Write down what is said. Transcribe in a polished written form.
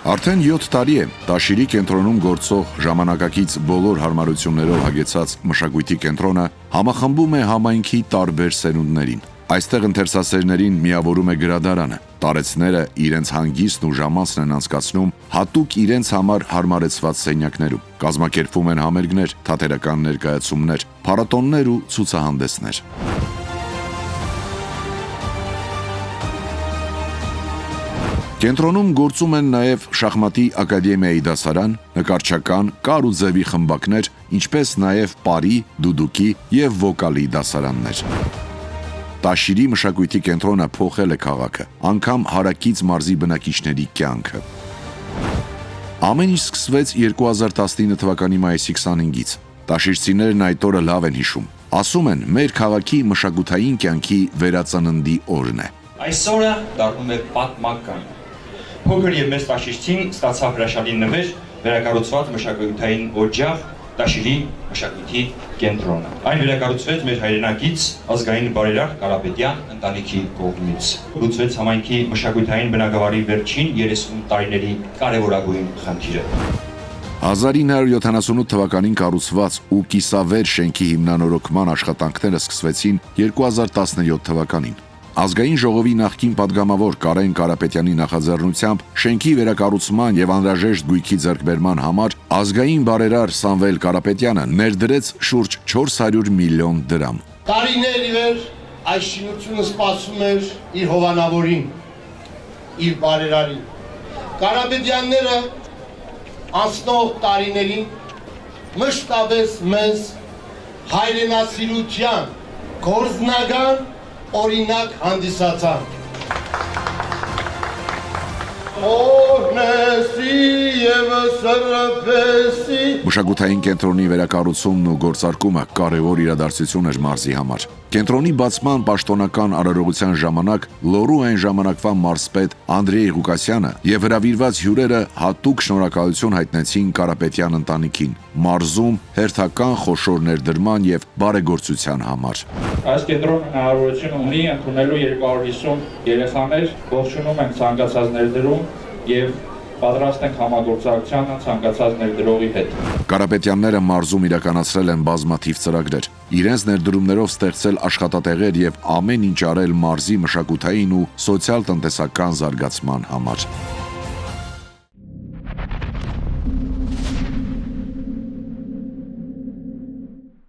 Արդեն 7 տարի է Տաշիրի կենտրոնում գործող ժամանակակից բոլոր հարմարություններով հագեցած մշակույթի կենտրոնը համախմբում է համայնքի տարբեր սերունդներին։ Այստեղ ընթերցասերներին միավորում է գրադարանը։ Տարեցները իրենց հանգիստն ու ժամանցն են անցկացնում հատուկ իրենց համար հարմարեցված սենյակներում։ Կազմակերպվում են համերգներ, թատերական ներկայացումներ, փառատոներ ու ցուցահանդեսներ։ Կենտրոնում գործում են նաև շախմատի ակադեմիայի դասարան, նկարչական, կար ու ձևի խմբակներ, ինչպես նաև պարի, դուդուկի և վոկալի դասարաններ։ Տաշիրի մշակույթի կենտրոնը փոխել է քաղաքը, անգամ հարակից մարզի բնակիչների կյանքը։ Ամեն ինչ սկսվեց 2019 թվականի մայիսի 25-ից։ Տաշիրցիներն այդ օրը լավ են հիշում։ Ասում են, մեր քաղաքի մշակութային կյանքի վերածննդի օրն է։ Այս օրը դառնում է պատմական։ Փոքր եւ մեծ տաշիրցին ստացավ հրաշալի նվեր վերակառուցված մշակութային օջախ Տաշիրի մշակույթի կենտրոնը։ Այն վերակառուցվեց մեր հայրենակից ազգային բարերար Կարապետյան ընտանիքի կողմից։ Լուծվեց համայնքի մշակութային բնակավարի վերջին 30 տարիների կարևորագույն խնդիրը։ 1978 թվականին կառուցված ու կիսավեր շենքի հիմնանորոգման աշխատանքները սկսվեցին 2017 թվականին։ Ազգային ժողովի նախկին падգամավոր Կարեն Կարապետյանի նախաձեռնությամբ շենքի վերակառուցման եւ անհրաժեշտ գույքի ձեռքբերման համար ազգային բարերար Սամվել Կարապետյանը ներդրեց շուրջ 400 միլիոն դրամ։ Տարիներ ի վեր այս շինությունը սպասում էր իր հովանավորին, իր բարերարին։ Կարապետյանները անցնող տարիներին մշտապես մեզ հայրենասիրության գործնական օրինակ հանդիսացան։ Մշակութային կենտրոնի վերակառուցումն ու գործարկումը կարևոր իրադարձություն էր մարզի համար։ Կենտրոնի բացման պաշտոնական արարողության ժամանակ Լոռու այն ժամանակվա մարզպետ Անդրեյ Ղուկասյանը եւ հրավիրված հյուրերը հատուկ շնորհակալություն հայտնեցին Կարապետյան ընտանիքին մարզում հերթական խոշոր ներդրման եւ բարեգործության համար։ Այս կենտրոնը հնարավորություն ունի ընդունելու 250 երեխաներ, ողջունում ենք ցանկացած ներդրում եւ պատրաստ ենք համագործակցությանը ցանկացած ներդրողի հետ։ Կարապետյանները մարզում իրականացրել են բազմաթիվ ծրագրեր, իրենց ներդրումներով ստեղծել աշխատատեղեր եւ ամեն ինչ արել մարզի մշակութային ու սոցիալ-տնտեսական զարգացման համար։